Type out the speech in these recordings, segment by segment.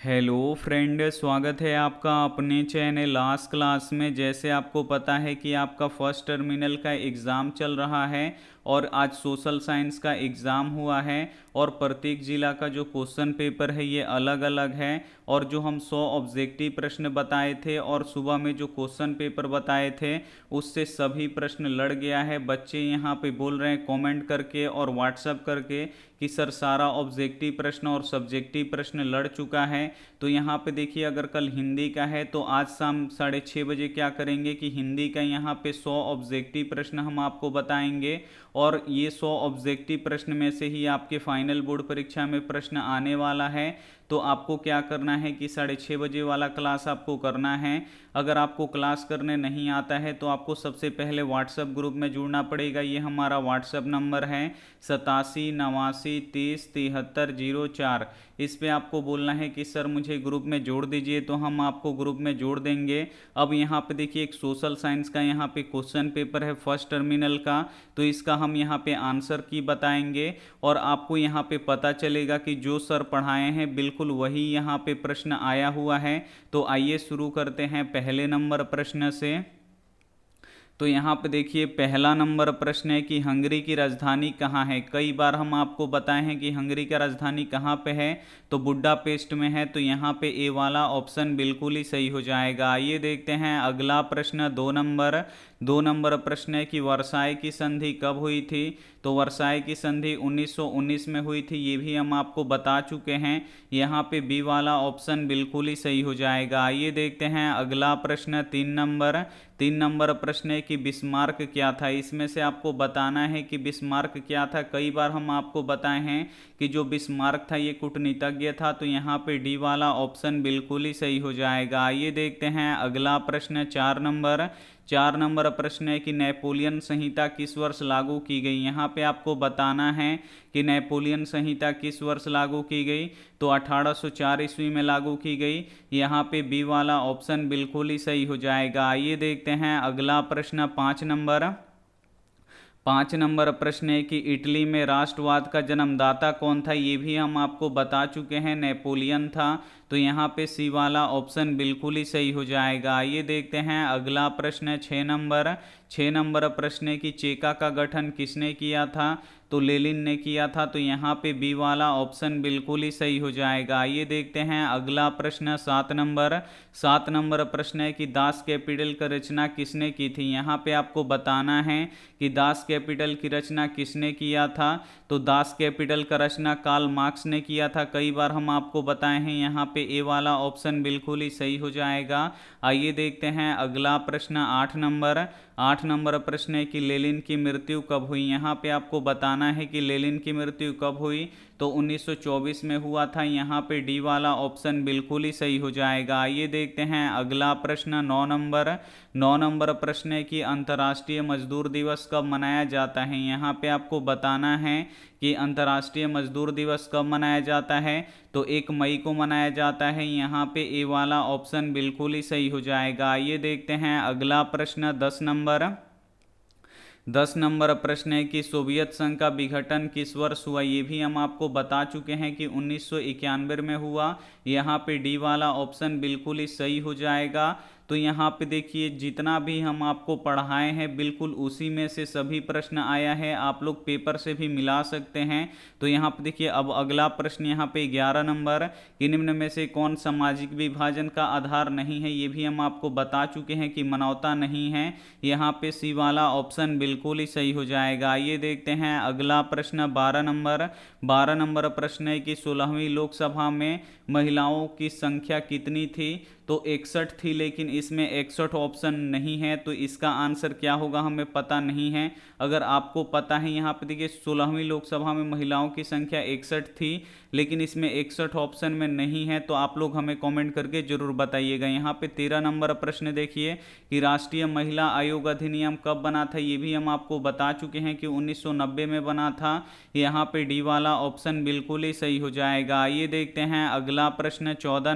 Hello friend, स्वागत है आपका अपने चैनल लास्ट क्लास में। जैसे आपको पता है कि आपका फर्स्ट टर्मिनल का एग्ज़ाम चल रहा है और आज सोशल साइंस का एग्ज़ाम हुआ है और प्रत्येक ज़िला का जो क्वेश्चन पेपर है ये अलग अलग है। और जो हम 100 ऑब्जेक्टिव प्रश्न बताए थे और सुबह में जो क्वेश्चन पेपर बताए थे उससे सभी प्रश्न लड़ गया है। बच्चे यहाँ पे बोल रहे हैं कमेंट करके और व्हाट्सअप करके कि सर सारा ऑब्जेक्टिव प्रश्न और सब्जेक्टिव प्रश्न लड़ चुका है। तो यहाँ पे देखिए, अगर कल हिंदी का है तो आज शाम 6:30 बजे क्या करेंगे कि हिंदी का यहाँ पे 100 ऑब्जेक्टिव प्रश्न हम आपको बताएंगे और ये 100 ऑब्जेक्टिव प्रश्न में से ही आपके फाइनल बोर्ड परीक्षा में प्रश्न आने वाला है। तो आपको क्या करना है कि 6:30 बजे वाला क्लास आपको करना है। अगर आपको क्लास करने नहीं आता है तो आपको सबसे पहले व्हाट्सएप ग्रुप में जुड़ना पड़ेगा। ये हमारा व्हाट्सएप नंबर है 87 89 30 73 04। इस पे आपको बोलना है कि सर मुझे ग्रुप में जोड़ दीजिए, तो हम आपको ग्रुप में जोड़ देंगे। अब यहाँ पे देखिए, एक सोशल साइंस का यहाँ पे क्वेश्चन पेपर है फर्स्ट टर्मिनल का, तो इसका हम यहाँ पे आंसर की बताएंगे और आपको यहाँ पे पता चलेगा कि जो सर पढ़ाए हैं बिल्कुल वही यहाँ पे प्रश्न आया हुआ है। तो आइए शुरू करते हैं पहले नंबर प्रश्न से। तो यहाँ पे देखिए, पहला नंबर प्रश्न है कि हंगरी की राजधानी कहाँ है। कई बार हम आपको बताए हैं कि हंगरी का राजधानी कहाँ पे है, तो बुडापेस्ट में है। तो यहाँ पे ए वाला ऑप्शन बिल्कुल ही सही हो जाएगा। आइए देखते हैं अगला प्रश्न, 2 नंबर प्रश्न है कि वर्साई की संधि कब हुई थी। तो वर्साई की संधि 1919 में हुई थी, ये भी हम आपको बता चुके हैं। यहाँ पे बी वाला ऑप्शन बिल्कुल ही सही हो जाएगा। आइए देखते हैं अगला प्रश्न, 3 नंबर प्रश्न है कि बिस्मार्क क्या था। इसमें से आपको बताना है कि बिस्मार्क क्या था। कई बार हम आपको बताए हैं कि जो बिस्मार्क था ये कूटनीतिज्ञ था। तो यहाँ पे डी वाला ऑप्शन बिल्कुल ही सही हो जाएगा। आइए देखते हैं अगला प्रश्न, 4 नंबर प्रश्न है कि नेपोलियन संहिता किस वर्ष लागू की गई। यहाँ पे आपको बताना है कि नेपोलियन संहिता किस वर्ष लागू की गई। तो 1804 ईस्वी में लागू की गई। यहाँ पे बी वाला ऑप्शन बिल्कुल ही सही हो जाएगा। आइए देखते हैं अगला प्रश्न, 5 नंबर प्रश्न है कि इटली में राष्ट्रवाद का जन्मदाता कौन था। ये भी हम आपको बता चुके हैं, नेपोलियन था। तो यहाँ पे सी वाला ऑप्शन बिल्कुल ही सही हो जाएगा। आइए देखते हैं अगला प्रश्न, 6 नंबर प्रश्न है कि चेका का गठन किसने किया था। तो लेनिन ने किया था। तो यहाँ पे बी वाला ऑप्शन बिल्कुल ही सही हो जाएगा। आइए देखते हैं अगला प्रश्न, 7 नंबर प्रश्न है कि दास कैपिटल की रचना किसने की थी। यहाँ पे आपको बताना है कि दास कैपिटल की रचना किसने किया था। तो दास कैपिटल का रचना कार्ल मार्क्स ने किया था। कई बार हम आपको बताए हैं, यहाँ पे ए वाला ऑप्शन बिल्कुल ही सही हो जाएगा। आइए देखते हैं अगला प्रश्न, 8 नंबर प्रश्न है कि लेनिन की मृत्यु कब हुई। यहाँ पे आपको बताना है कि लेनिन की मृत्यु कब हुई। तो 1924 में हुआ था। यहाँ पे डी वाला ऑप्शन बिल्कुल ही सही हो जाएगा। आइए देखते हैं अगला प्रश्न, 9 नंबर प्रश्न है कि अंतर्राष्ट्रीय मजदूर दिवस कब मनाया जाता है। यहाँ पे आपको बताना है कि अंतर्राष्ट्रीय मजदूर दिवस कब मनाया जाता है। तो 1 मई को मनाया जाता है। यहाँ पे ए वाला ऑप्शन बिल्कुल ही सही हो जाएगा। आइए देखते हैं अगला प्रश्न, 10 नंबर प्रश्न है कि सोवियत संघ का विघटन किस वर्ष हुआ। ये भी हम आपको बता चुके हैं कि 1991 में हुआ। यहाँ पे डी वाला ऑप्शन बिल्कुल ही सही हो जाएगा। तो यहाँ पे देखिए, जितना भी हम आपको पढ़ाए हैं बिल्कुल उसी में से सभी प्रश्न आया है। आप लोग पेपर से भी मिला सकते हैं। तो यहाँ पे देखिए, अब अगला प्रश्न यहाँ पे 11 नंबर कि निम्न में से कौन सामाजिक विभाजन का आधार नहीं है। ये भी हम आपको बता चुके हैं कि मानवता नहीं है। यहाँ पे सी वाला ऑप्शन बिल्कुल ही सही हो जाएगा। आइए देखते हैं अगला प्रश्न, 12 नंबर प्रश्न है कि 16वीं लोकसभा में महिलाओं की संख्या कितनी थी। तो 61 थी, लेकिन इसमें 61 ऑप्शन नहीं है। तो इसका आंसर क्या होगा हमें पता नहीं है। अगर आपको पता है, यहाँ पे देखिए 16वीं लोकसभा में महिलाओं की संख्या 61 थी, लेकिन इसमें 61 ऑप्शन में नहीं है। तो आप लोग हमें कमेंट करके जरूर बताइएगा। यहाँ पे 13 नंबर प्रश्न देखिए कि राष्ट्रीय महिला आयोग अधिनियम कब बना था। ये भी हम आपको बता चुके हैं कि 1990 में बना था। यहाँ पे डी वाला ऑप्शन बिल्कुल ही सही हो जाएगा। आइए देखते हैं अगला प्रश्न, 14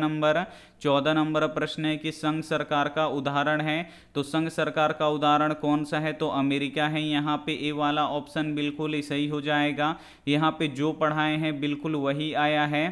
नंबर प्रश्न है कि संघ सरकार का उदाहरण है। तो संघ सरकार का उदाहरण कौन सा है। तो अमेरिका है। यहाँ पे ए वाला ऑप्शन बिल्कुल ही सही हो जाएगा। यहाँ पे जो पढ़ाए हैं बिल्कुल वही आया है।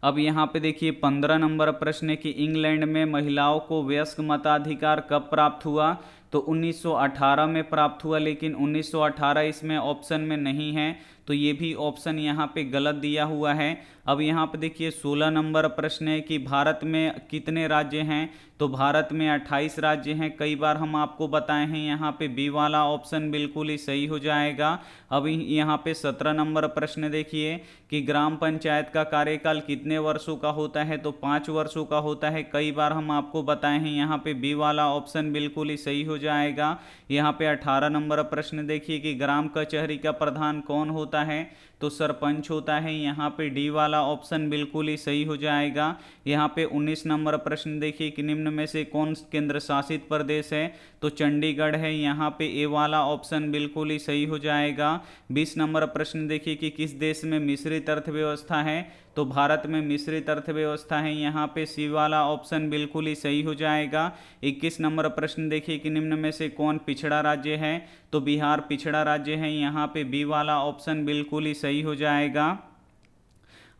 अब यहाँ पे देखिए 15 नंबर प्रश्न है कि इंग्लैंड में महिलाओं को वयस्क मताधिकार कब प्राप्त हुआ। तो 1918 में प्राप्त हुआ, लेकिन 1918 इसमें ऑप्शन में नहीं है, तो ये भी ऑप्शन यहाँ पे गलत दिया हुआ है। अब यहाँ पे देखिए 16 नंबर प्रश्न है कि भारत में कितने राज्य हैं। तो भारत में 28 राज्य हैं। कई बार हम आपको बताए हैं, यहाँ पे बी वाला ऑप्शन बिल्कुल ही सही हो जाएगा। अब यहाँ पे 17 नंबर प्रश्न देखिए कि ग्राम पंचायत का कार्यकाल कितने वर्षों का होता है। तो 5 वर्षों का होता है। कई बार हम आपको बताए हैं, यहाँ पे बी वाला ऑप्शन बिल्कुल ही सही हो जाएगा। यहाँ पे 18 नंबर प्रश्न देखिए कि ग्राम कचहरी का प्रधान कौन होता है। तो सरपंच होता है। यहाँ पे डी वाला ऑप्शन बिल्कुल ही सही हो जाएगा। यहाँ पे 19 नंबर प्रश्न देखिए कि निम्न में से कौन केंद्र शासित प्रदेश है। तो चंडीगढ़ है। यहाँ पे ए वाला ऑप्शन बिल्कुल ही सही हो जाएगा। 20 नंबर प्रश्न देखिए कि किस देश में मिश्रित अर्थव्यवस्था है। तो भारत में मिश्रित अर्थव्यवस्था है। यहाँ पे सी वाला ऑप्शन बिल्कुल ही सही हो जाएगा। 21 नंबर प्रश्न देखिए कि निम्न में से कौन पिछड़ा राज्य है। तो बिहार पिछड़ा राज्य है। यहाँ पे बी वाला ऑप्शन बिल्कुल ही सही हो जाएगा।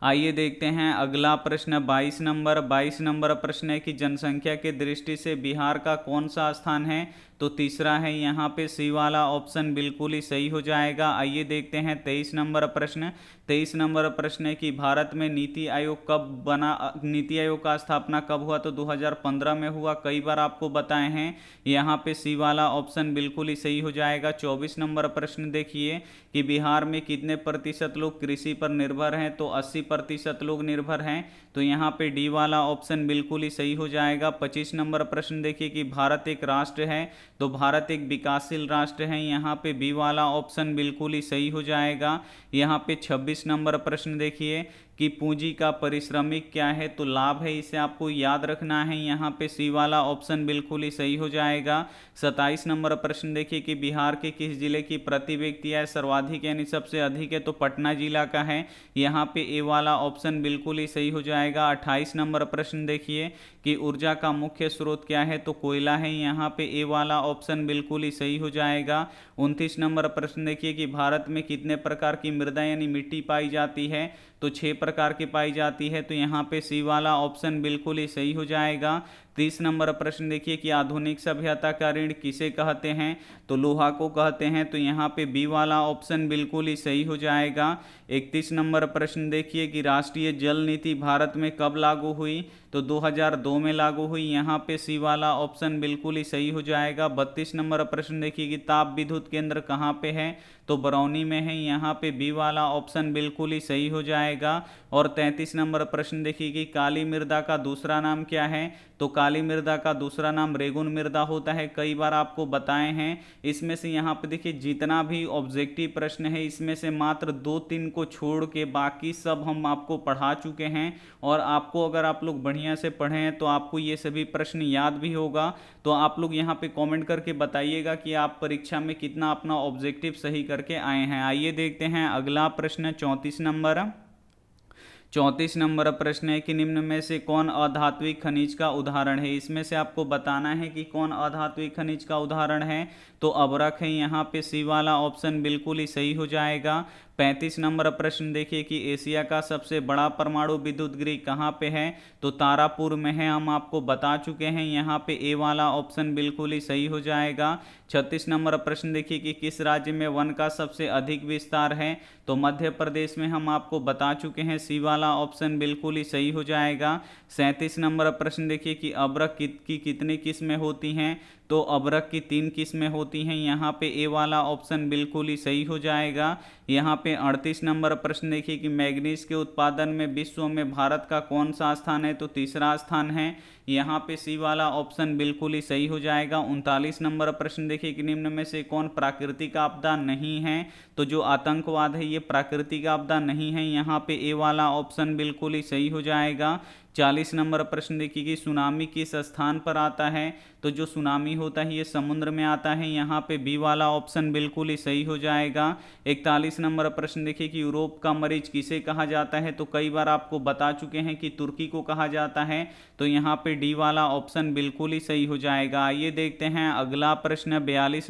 आइए देखते हैं अगला प्रश्न 22 नंबर प्रश्न है कि जनसंख्या के दृष्टि से बिहार का कौन सा स्थान है। तो तीसरा है। यहाँ पे सी वाला ऑप्शन बिल्कुल ही सही हो जाएगा। आइए देखते हैं 23 नंबर प्रश्न। 23 नंबर प्रश्न है कि भारत में नीति आयोग कब बना। नीति आयोग का स्थापना कब हुआ। तो 2015 में हुआ। कई बार आपको बताए हैं। यहाँ पे सी वाला ऑप्शन बिल्कुल ही सही हो जाएगा। 24 नंबर प्रश्न देखिए कि बिहार में कितने प्रतिशत लोग कृषि पर निर्भर हैं। तो 80% लोग निर्भर हैं। तो यहाँ पे डी वाला ऑप्शन बिल्कुल ही सही हो जाएगा। 25 नंबर प्रश्न देखिए कि भारत एक राष्ट्र है। तो भारत एक विकासशील राष्ट्र है। यहाँ पे बी वाला ऑप्शन बिल्कुल ही सही हो जाएगा। यहाँ पे 26 नंबर प्रश्न देखिए कि पूंजी का पारिश्रमिक क्या है। तो लाभ है, इसे आपको याद रखना है। यहाँ पे सी वाला ऑप्शन बिल्कुल ही सही हो जाएगा। 27 नंबर प्रश्न देखिए कि बिहार के किस जिले की प्रति व्यक्ति आय सर्वाधिक यानी सबसे अधिक है। तो पटना जिला का है। यहाँ पे ए वाला ऑप्शन बिल्कुल ही सही हो जाएगा। 28 नंबर प्रश्न देखिए कि ऊर्जा का मुख्य स्रोत क्या है। तो कोयला है। यहाँ पे ए वाला ऑप्शन बिल्कुल ही सही हो जाएगा। 29 नंबर प्रश्न देखिए कि भारत में कितने प्रकार की मृदा यानी मिट्टी पाई जाती है। तो 6 प्रकार की पाई जाती है। तो यहाँ पे सी वाला ऑप्शन बिल्कुल ही सही हो जाएगा। 30 नंबर प्रश्न देखिए कि आधुनिक सभ्यता का ऋण किसे कहते हैं। तो लोहा को कहते हैं। तो यहाँ पे बी वाला ऑप्शन बिल्कुल ही सही हो जाएगा। 31 नंबर प्रश्न देखिए कि राष्ट्रीय जल नीति भारत में कब लागू हुई। तो 2002 में लागू हुई। यहाँ पे सी वाला ऑप्शन बिल्कुल ही सही हो जाएगा। 32 नंबर प्रश्न देखिए कि ताप विद्युत केंद्र कहाँ पे है। तो बरौनी में है। यहाँ पे बी वाला ऑप्शन बिल्कुल ही सही हो जाएगा। और 33 नंबर प्रश्न देखिए कि काली मृदा का दूसरा नाम क्या है। तो काली मृदा का दूसरा नाम रेगुन मृदा होता है। कई बार आपको बताए हैं। इसमें से यहाँ पे देखिए जितना भी ऑब्जेक्टिव प्रश्न है, इसमें से मात्र 2-3 को छोड़ के बाकी सब हम आपको पढ़ा चुके हैं। और आपको अगर आप लोग बढ़िया से पढ़े हैं तो आपको ये सभी प्रश्न याद भी होगा। तो आप लोग यहाँ पे कमेंट करके बताइएगा कि आप परीक्षा में कितना अपना ऑब्जेक्टिव सही करके आए हैं। आइए देखते हैं अगला प्रश्न 34 नंबर प्रश्न है कि निम्न में से कौन अधात्विक खनिज का उदाहरण है। इसमें से आपको बताना है कि कौन अधात्विक खनिज का उदाहरण है। तो अभ्रक है। यहाँ पे सी वाला ऑप्शन बिल्कुल ही सही हो जाएगा। 35 नंबर प्रश्न देखिए कि एशिया का सबसे बड़ा परमाणु विद्युत गृह कहाँ पे है। तो तारापुर में है। हम आपको बता चुके हैं। यहाँ पे ए वाला ऑप्शन बिल्कुल ही सही हो जाएगा। 36 नंबर प्रश्न देखिए कि किस राज्य में वन का सबसे अधिक विस्तार है। तो मध्य प्रदेश में। हम आपको बता चुके हैं। सी वाला ऑप्शन बिल्कुल ही सही हो जाएगा। 37 नंबर प्रश्न देखिए कि अभ्रक की कितनी किस्में होती हैं। तो अभ्रक की 3 किस्में होती हैं। यहाँ पे ए वाला ऑप्शन बिल्कुल ही सही हो जाएगा। यहाँ पे 38 नंबर प्रश्न देखिए कि मैग्नीज के उत्पादन में विश्व में भारत का कौन सा स्थान है। तो तीसरा स्थान है। यहाँ पे सी वाला ऑप्शन बिल्कुल ही सही हो जाएगा। 39 नंबर प्रश्न देखिए कि निम्न में से कौन प्राकृतिक आपदा नहीं है। तो जो आतंकवाद है ये प्राकृतिक आपदा नहीं है। यहाँ पे ए वाला ऑप्शन बिल्कुल ही सही हो जाएगा। 40 नंबर प्रश्न देखिए कि सुनामी किस स्थान पर आता है। तो जो सुनामी होता है ये समुद्र में आता है। यहाँ पे बी वाला ऑप्शन बिल्कुल ही सही हो जाएगा। 41 नंबर प्रश्न देखिए कि यूरोप का मरीज किसे कहा जाता है। तो कई बार आपको बता चुके हैं कि तुर्की को कहा जाता है। तो यहाँ पे डी वाला ऑप्शन बिल्कुल ही सही हो जाएगा। आइए देखते हैं अगला प्रश्न 42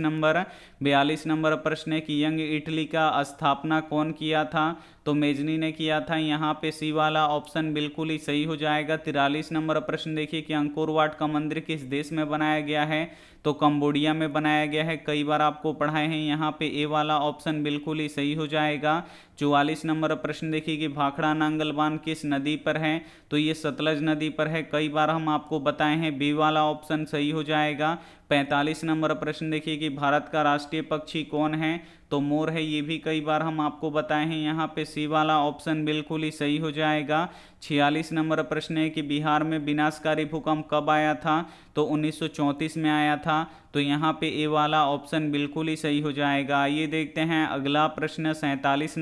नंबर प्रश्न है कि यंग इटली का स्थापना कौन किया था। तो मेजनी ने किया था। यहाँ पे सी वाला ऑप्शन बिल्कुल ही सही हो जाएगा। 43 नंबर प्रश्न देखिए कि अंकोर वाट का मंदिर किस देश में बनाया गया है, तो कंबोडिया में बनाया गया है। कई बार आपको पढ़ाए हैं, यहाँ पे ए वाला ऑप्शन बिल्कुल ही सही हो जाएगा। 44 नंबर प्रश्न देखिए कि भाखड़ा नांगल बांध किस नदी पर है, तो ये सतलज नदी पर है। कई बार हम आपको बताए हैं, बी वाला ऑप्शन सही हो जाएगा। 45 नंबर प्रश्न देखिए कि भारत का राष्ट्रीय पक्षी कौन है, तो मोर है। ये भी कई बार हम आपको बताए हैं, यहाँ पे सी वाला ऑप्शन बिल्कुल ही सही हो जाएगा। 46 नंबर प्रश्न है कि बिहार में विनाशकारी भूकंप कब आया था, तो 1934 में आया था। तो यहाँ पे ए वाला ऑप्शन बिल्कुल ही सही हो जाएगा। ये देखते हैं अगला प्रश्न 47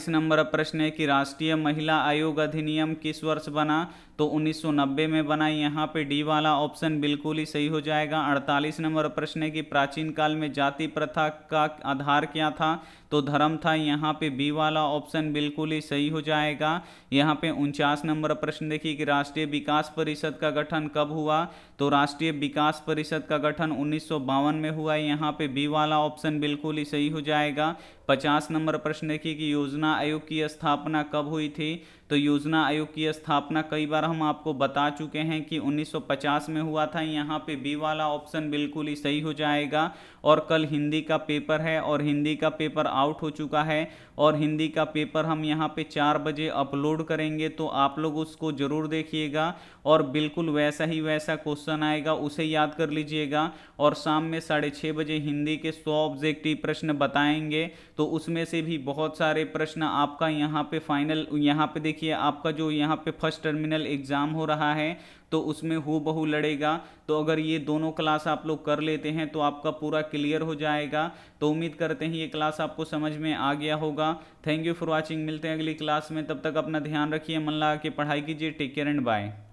नंबर प्रश्न है कि राष्ट्रीय महिला आयोग अधिनियम किस वर्ष बना, तो 1990 में बना। यहाँ पे डी वाला ऑप्शन बिल्कुल ही सही हो जाएगा। 48 नंबर प्रश्न है कि प्राचीन काल में जाति प्रथा का आधार क्या था, तो धर्म था। यहाँ पे बी वाला ऑप्शन बिल्कुल ही सही हो जाएगा। यहाँ पे 49 नंबर प्रश्न देखिए कि राष्ट्रीय विकास परिषद का गठन कब हुआ, तो राष्ट्रीय विकास परिषद का गठन 1952 में हुआ। यहाँ पे बी वाला ऑप्शन बिल्कुल ही सही हो जाएगा। 50 नंबर प्रश्न देखिए कि योजना आयोग की स्थापना कब हुई थी, तो योजना आयोग की स्थापना कई बार हम आपको बता चुके हैं कि 1950 में हुआ था। यहाँ पे बी वाला ऑप्शन बिल्कुल ही सही हो जाएगा। और कल हिंदी का पेपर है और हिंदी का पेपर आउट हो चुका है, और हिंदी का पेपर हम यहाँ पे 4 बजे अपलोड करेंगे, तो आप लोग उसको ज़रूर देखिएगा। और बिल्कुल वैसा ही वैसा क्वेश्चन आएगा, उसे याद कर लीजिएगा। और शाम में 6:30 बजे हिंदी के 100 ऑब्जेक्टिव प्रश्न बताएंगे, तो उसमें से भी बहुत सारे प्रश्न आपका यहाँ पे फाइनल, यहाँ पे देखिए आपका जो यहाँ पे फर्स्ट टर्मिनल एग्जाम हो रहा है, तो उसमें हूबहू लड़ेगा। तो अगर ये दोनों क्लास आप लोग कर लेते हैं तो आपका पूरा क्लियर हो जाएगा। तो उम्मीद करते हैं ये क्लास आपको समझ में आ गया होगा। Thank you for watching. मिलते हैं अगली क्लास में, तब तक अपना ध्यान रखिए, मन लगा के पढ़ाई कीजिए। Take care and bye.